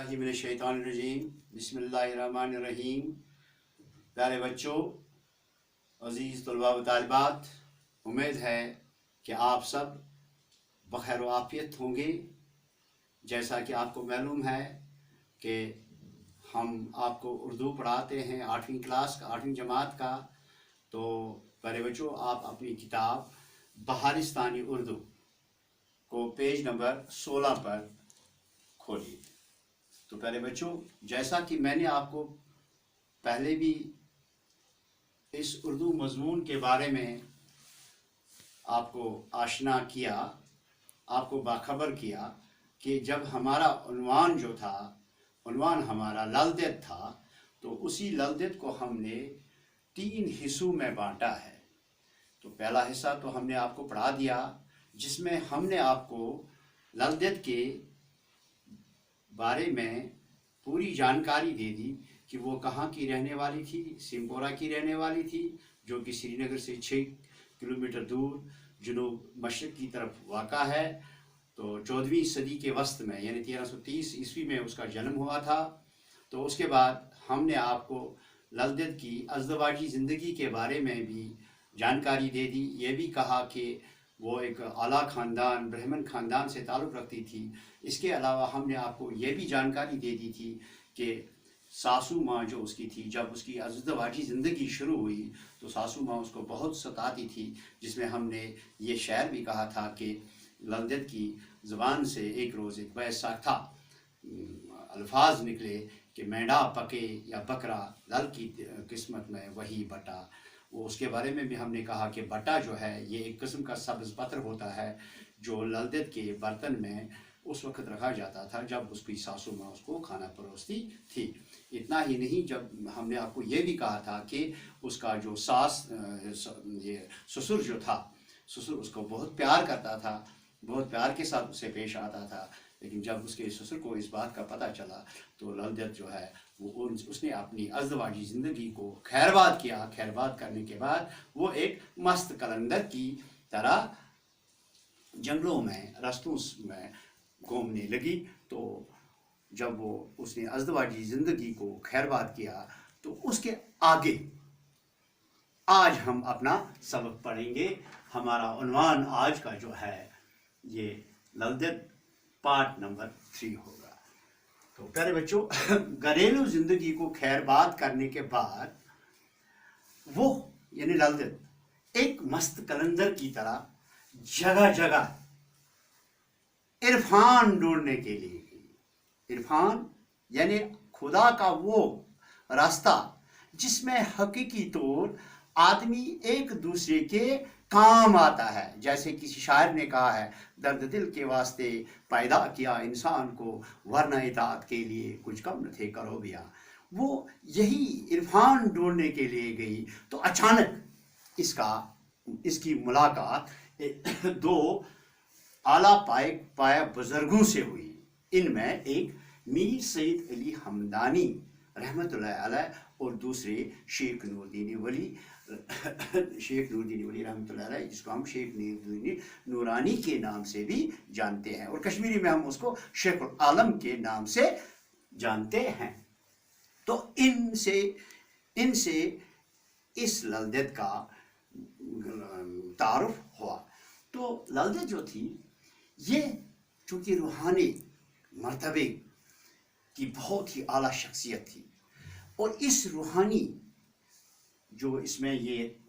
बिस्मिल्लाहिर्रहमानिर्रहीम बिस्मिल्लाहिर्रहमानिर्रहीम। प्यारे बच्चों, अज़ीज़ तलबा व तालिबात, उम्मीद है कि आप सब बखैर आफियत होंगे। जैसा कि आपको मालूम है कि हम आपको उर्दू पढ़ाते हैं 8वीं क्लास का, 8वीं जमात का। तो प्यारे बच्चों, आप अपनी किताब बहारिस्तानी उर्दू को पेज नंबर 16 पर खोलिए। तो प्यारे बच्चों, जैसा कि मैंने आपको पहले भी इस उर्दू मज़मून के बारे में आपको आशना किया, आपको बाखबर किया कि जब हमारा उन्वान जो था, उन्वान हमारा ललदत था, तो उसी ललदत को हमने 3 हिस्सों में बांटा है। तो पहला हिस्सा तो हमने आपको पढ़ा दिया, जिसमें हमने आपको ललदत के बारे में पूरी जानकारी दे दी कि वो कहाँ की रहने वाली थी। सिमपोरा की रहने वाली थी, जो कि श्रीनगर से 6 किलोमीटर दूर जुनूब मशरक़ की तरफ वाक़ा है। तो 14वीं सदी के वस्त में, यानी 1330 ईस्वी में उसका जन्म हुआ था। तो उसके बाद हमने आपको ललदत की अज़दवाजी ज़िंदगी के बारे में भी जानकारी दे दी। ये भी कहा कि वो एक आला ख़ानदान, ब्राह्मण ख़ानदान से ताल्लुक़ रखती थी। इसके अलावा हमने आपको ये भी जानकारी दे दी थी कि सासू माँ जो उसकी थी, जब उसकी अज़दवाजी ज़िंदगी शुरू हुई तो सासू माँ उसको बहुत सताती थी, जिसमें हमने ये शेर भी कहा था कि ललदत की ज़बान से एक रोज़ एक वैसा था अल्फाज निकले कि मेंढा पके या बकरा, लल की किस्मत में वही बटा। वो उसके बारे में भी हमने कहा कि बटा जो है ये एक किस्म का सब्ज़ पत्र होता है, जो ललदत के बर्तन में उस वक्त रखा जाता था जब उसकी सासू माँ उसको खाना परोसती थी। इतना ही नहीं, जब हमने आपको ये भी कहा था कि उसका जो ये ससुर जो था, ससुर उसको बहुत प्यार करता था, बहुत प्यार के साथ उससे पेश आता था। लेकिन जब उसके ससुर को इस बात का पता चला तो ललदत जो है वो उसने अपनी अज़दवाजी ज़िंदगी को खैरबाद किया। खैरबाद करने के बाद वो एक मस्त कलंदर की तरह जंगलों में, रस्तों में घूमने लगी। तो जब वो उसने अज़दवाजी ज़िंदगी को खैरबाद किया तो उसके आगे आज हम अपना सबक पढ़ेंगे। हमारा उन्वान आज का जो है ये ललदत पार्ट नंबर 3 होगा। तो प्यारे बच्चों, घरेलू ज़िंदगी को खैरबाद करने के बाद वो यानी ललदत एक मस्त कलंदर की तरह जगह जगह इरफान ढूंढने के लिए गई। इरफान यानी खुदा का वो रास्ता जिसमें हकीकी तौर आदमी एक दूसरे के काम आता है। जैसे किसी शायर ने कहा है, दर्द दिल के वास्ते पैदा किया इंसान को, वरना इताअत के लिए कुछ कम न थे करो बिया। वो यही इरफान ढूंढने के लिए गई तो अचानक इसकी मुलाकात 2 आला पाया बुजुर्गों से हुई। इनमें एक मीर सईद अली हमदानी रहमतुल्लाह अलैह और दूसरे शेख नूरदीन वली रहमतुल्लाह अलैह, जिसको हम शेख नूरानी के नाम से भी जानते हैं और कश्मीरी में हम उसको शेख आलम के नाम से जानते हैं। तो इनसे इस ललदत का तारुफ हुआ। तो ललदत जो थी ये चूँकि रूहानी मर्तबे की बहुत ही आला शख्सियत थी, और इस रूहानी जो इसमें ये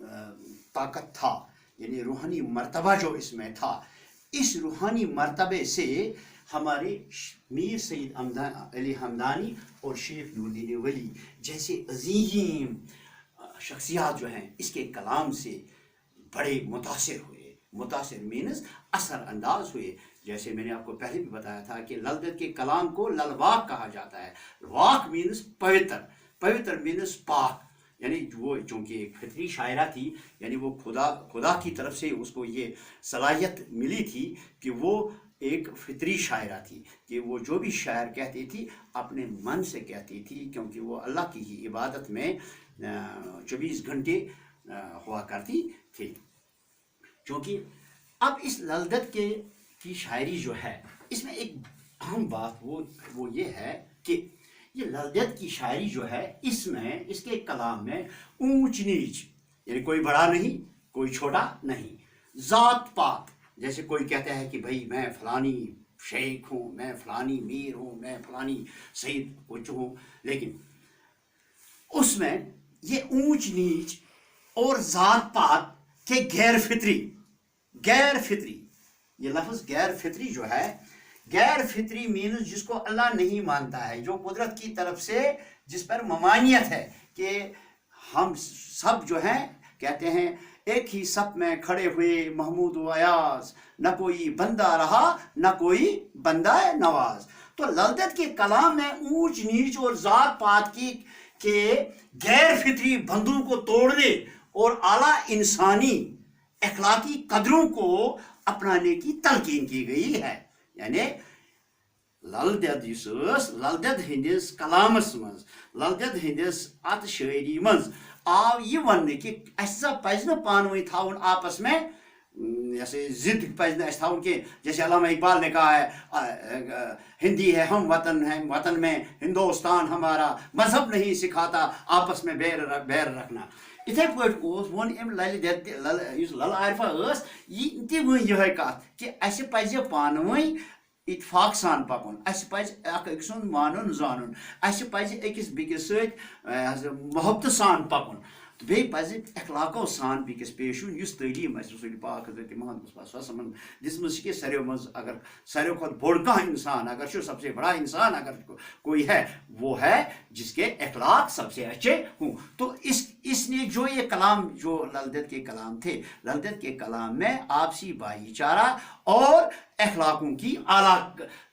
ताकत था, यानी रूहानी मर्तबा जो इसमें था, इस रूहानी मर्तबे से हमारे मीर सईद अली हमदानी और शेख नूरदीन वली जैसे अजीम शख्सियात जो हैं इसके कलाम से बड़े मुतासिर हुए। मुतासिर मीनस असर अंदाज हुए। जैसे मैंने आपको पहले भी बताया था कि ललदत के कलाम को ललवाक कहा जाता है। वाक मीनस पवित्र, पवित्र मीनस पाक, यानी वो चूँकि एक फितरी शायरा थी, यानी वो खुदा की तरफ से उसको ये सलाहियत मिली थी कि वो एक फितरी शायरा थी कि वो जो भी शायर कहती थी अपने मन से कहती थी, क्योंकि वो अल्लाह की ही इबादत में 24 घंटे हुआ करती थी। क्योंकि अब इस ललदत की शायरी जो है, इसमें एक अहम बात वो ये है کہ یہ للدیت کی شاعری جو ہے اس میں اس کے کلام میں اونچ نیچ یعنی کوئی بڑا نہیں کوئی چھوٹا نہیں، ذات پات، جیسے کوئی کہتا ہے کہ بھائی میں فلانی شیخ ہوں، میں فلانی میر ہوں، میں فلانی سید کچھ ہوں، لیکن اس میں یہ اونچ نیچ اور ذات پات کے غیر فطری، یہ لفظ غیر فطری جو ہے، غیر فطری مینز جس کو اللہ نہیں مانتا ہے، جو قدرت کی طرف سے جس پر ممانعت ہے کہ ہم سب جو ہیں کہتے ہیں ایک ہی صف میں کھڑے ہوئے محمود و ایاز، نہ کوئی بندہ رہا نہ کوئی بندہ نواز. تو للدت کے کلام میں اونچ نیچ اور ذات پات کی کے غیر فطری بندوں کو توڑنے اور اعلیٰ انسانی اخلاقی قدروں کو اپنانے کی تلقین کی گئی ہے. یعنی للدت للدت ہندس کلامس مز، للدت ہندس ات شاعری مز آو یہ ون کہ اسا پزِ نہ پانوئی تھاون آپس میں جیسے ضد پزِ نہ تھاون کہ جیسے علامہ اقبال نے کہا ہے ہندی ہے ہم وطن میں ہندوستان ہمارا، مذہب نہیں سکھاتا آپس میں بیر رکھنا. اتھے پٲٹھۍ ووٚن أمۍ یُس لل عارفہ ٲس یہِ تہِ ؤنۍ یِہوٚے کَتھ کہ اَسہِ پَزِ پانہٕ ؤنۍ اتفاق سان پکُن، اَسہِ پَزِ اکھ أکۍ سُنٛد مانُن زانُن، اَسہِ پَزِ أکِس بیٚکِس سۭتۍ محبتہٕ سان پکُن تہٕ بیٚیہِ پَزِ اخلاقو سان بیٚکِس پیش یُن. یُس تعلیٖم اَسہِ رسول پاک حضرت محمد مصطفیٰ صلی اللہ علیہ وسلم دِژمٕژ چھِ کہ ساروِیو منٛز اگر ساروِیو کھۄتہٕ بوٚڑ کانٛہہ انسان اگر چھُ سب سے بڑا انسان اگر کوئی ہے وہ ہے جس کے اخلاق سب سے اچھے ہوں. تو اس نے جو یہ کلام جو للدت کے کلام تھے، للدت کے کلام میں آپسی بھائی چارہ اور اخلاقوں کی اعلیٰ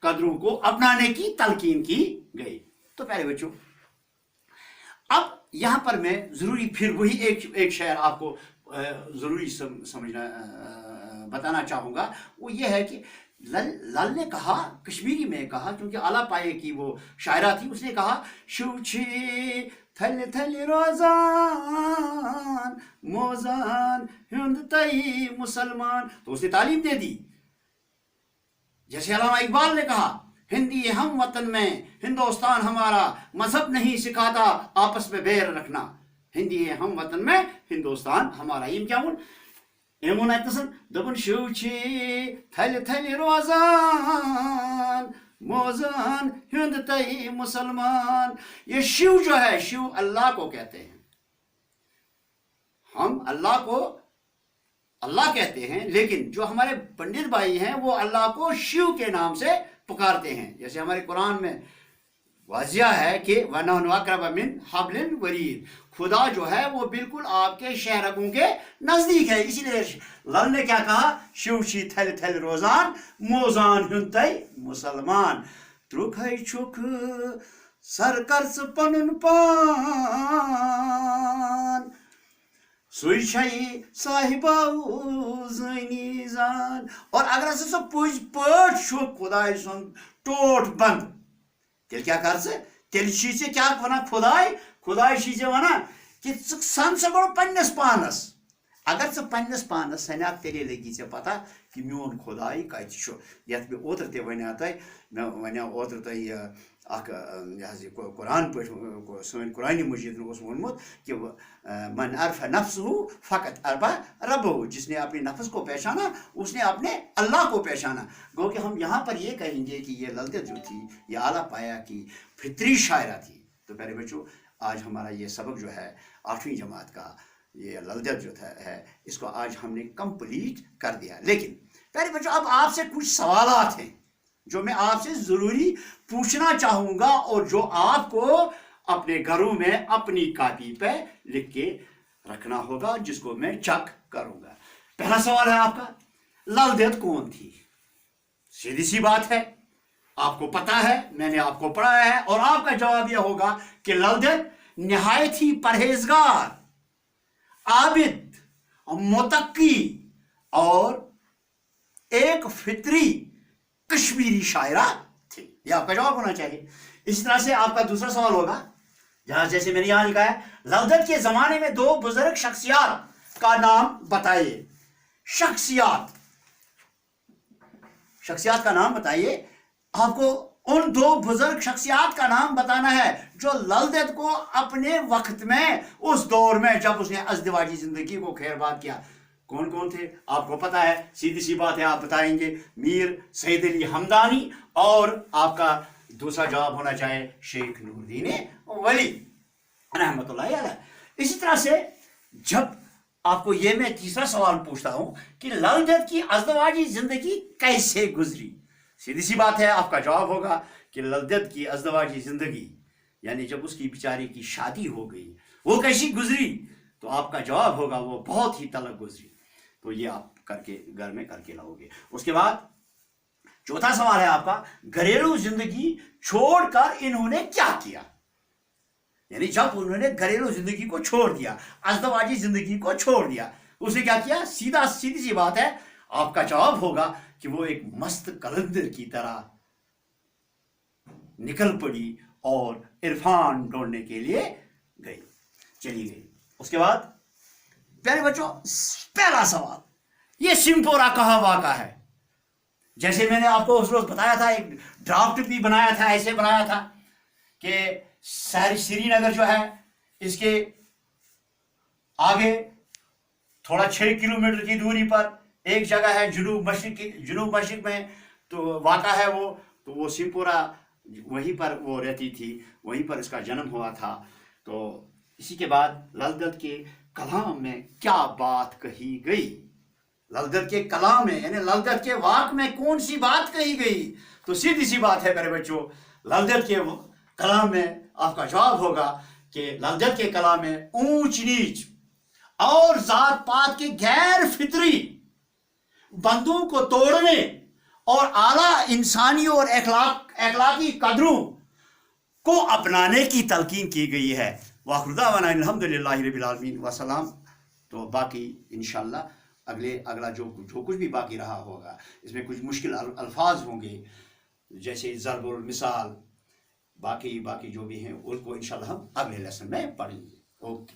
قدروں کو اپنانے کی تلقین کی گئی. تو پیارے بچوں اب یہاں پر میں ضروری پھر وہی ایک شعر آپ کو ضروری سمجھنا بتانا چاہوں گا، وہ یہ ہے کہ لل نے کہا کشمیری میں کہا کیونکہ اعلیٰ پائے کی وہ شاعرہ تھی، اس نے کہا شوچھی تھل تھل روزان موزان ہند تئی مسلمان. تو اس نے تعلیم دے دی. جیسے علامہ اقبال نے کہا ہندی ہم وطن میں ہندوستان ہمارا، مذہب نہیں سکھاتا آپس میں بیر رکھنا. ہندی ہم وطن میں ہندوستان ہمارا. یم کیا وون وون اتنسن دپن شو چھ تھل تھل روزان موزان ہند تئی مسلمان. یہ شیو جو ہے، شیو اللہ کو کہتے ہیں، ہم اللہ کو اللہ کہتے ہیں، لیکن جو ہمارے پنڈت بھائی ہیں وہ اللہ کو شیو کے نام سے پکارتے ہیں. جیسے ہمارے قرآن میں واضح ہے کہ وَنَحْنُ أَقْرَبُ مِنْ حَبْلِ الْوَرِيدِ، خدا جو ہے وہ بالکل آپ کے شہرگوں کے نزدیک ہے. اسی لیے لل نے کیا کہا شیو چھی تھل تھل روزان موزان ہن تئی مسلمان. ترکھے چھک سرکرس پنن پان سوئی چھئی صاحباؤ زنی زان. اور اگر ہسا سو پٔزۍ پٲٹھۍ چھُ خداے سُنٛد ٹوٹھ بنٛد تیٚلہِ کیٛاہ کر ژٕ، تیٚلہِ چھی ژےٚ کیٛاہ وَنان خداے چھی ژےٚ وَنان کہ ژٕ سن سا گۄڈٕ پنٛنِس پانس. اگر ژٕ پنٛنِس پانس سنکھ تیٚلے لگی ژےٚ پتہ کہ میون خداے کتہِ چھُ. یتھ مےٚ اوترٕ تہِ وَنیو تۄہہِ، مےٚ وَنیو اوترٕ تۄہہِ یہِ اکھ یہِ حظ یہِ قرآن پٲٹھۍ سٲنۍ قرآنِ مجیٖدن اوس ووٚنمُت کہ من عرف نفسہ فقط عرفہ ربہ، جس نے اپنے نفس کو پہچانا اس نے اپنے اللہ کو پہچانا. گو کہ ہم یہاں پر یہ کہیں گے کہ یہ للدت جو تھی یہ اعلیٰ پایا کی فطری شاعرہ تھی. تو پیارے بچوں آج ہمارا یہ سبق جو ہے 8ویں جماعت کا یہ للدت جو ہے اس کو آج ہم نے کمپلیٹ کر دیا. لیکن پیارے بچوں اب آپ سے کچھ سوالات ہیں جو میں آپ سے ضروری پوچھنا چاہوں گا اور جو آپ کو اپنے گھروں میں اپنی کاپی پہ لکھ کے رکھنا ہوگا، جس کو میں چیک کروں گا. پہلا سوال ہے آپ کا، للدت کون تھی؟ سیدھی سی بات ہے، آپ کو پتا ہے، میں نے آپ کو پڑھایا ہے، اور آپ کا جواب یہ ہوگا کہ للدت نہایت ہی پرہیزگار، عابد، متقی اور ایک فطری کشمیری شاعرہ تھی. یہ آپ کا جواب ہونا چاہیے. اسی طرح سے آپ کا دوسرا سوال ہوگا، جہاں جیسے میں نے یہاں لکھا ہے للدت کے زمانے میں 2 بزرگ شخصیات کا نام بتائیے. شخصیات کا نام بتائیے. آپ کو उन दो बुजुर्ग शख्सियात का नाम बताना है जो ललदत को अपने वक्त में, उस दौर में जब उसने अज़दवाजी जिंदगी को खैरबाद किया। कौन कौन थे आपको पता है, सीधी सी बात है, आप बताएंगे मीर सैयद अली हमदानी, और आपका दूसरा जवाब होना चाहिए शेख नूरुद्दीन वली रहमतुल्लाह अलैह। इसी तरह से जब आपको ये मैं तीसरा सवाल पूछता हूं कि ललदत की अज़दवाजी जिंदगी कैसे गुजरी, सीधी सी बात है, आपका जवाब होगा कि ललदत की अज़दवाजी जिंदगी यानी जब उसकी बेचारी की शादी हो गई वो कैसी गुजरी, तो आपका जवाब होगा वो बहुत ही तलख गुजरी। तो ये आप करके घर में करके लाओगे। उसके बाद चौथा सवाल है आपका, घरेलू जिंदगी छोड़कर इन्होंने क्या किया, यानी जब उन्होंने घरेलू जिंदगी को छोड़ दिया, अज़दवाजी जिंदगी को छोड़ दिया, उसने क्या किया। सीधी सी बात है, आपका जवाब होगा कि वो एक मस्त कलंदर की तरह निकल पड़ी और इरफान ढूंढने के लिए गई, चली गई। उसके बाद प्यारे बच्चों, पहला सवाल, ये सिंपोरा कहाँ वाक़ा है। जैसे मैंने आपको उस रोज बताया था, एक ड्राफ्ट भी बनाया था, ऐसे बनाया था कि श्रीनगर जो है इसके आगे थोड़ा 6 किलोमीटर की दूरी पर एक जगह है, जुनूब मशरिक में तो वाक़ा है वो, तो वो सिंपोरा वहीं पर वो रहती थी, वहीं पर इसका जन्म हुआ था। तो इसी के बाद ललदत के कलाम में क्या बात कही गई, ललदत के कलाम में यानी ललदत के वाक में कौन सी बात कही गई, तो सीधी सी बात है मेरे बच्चों, ललदत के कलाम में आपका जवाब होगा कि ललदत के कलाम में ऊंच नीच और जात पात के गैर फितरी बंधुओं को तोड़ने और आला इंसानी और अखलाकी कदरों को अपनाने की तलकीन की गई है। वाखरुदावाना अल्हम्दुलिल्लाहि रब्बिल आलमीन वसलाम। तो बाकी इंशाअल्लाह अगला जो कुछ भी बाकी रहा होगा, इसमें कुछ मुश्किल अल्फाज होंगे जैसे ज़रबुल मिसाल, बाकी जो भी हैं उनको इंशाअल्लाह हम अगले लेसन में पढ़ेंगे। ओके।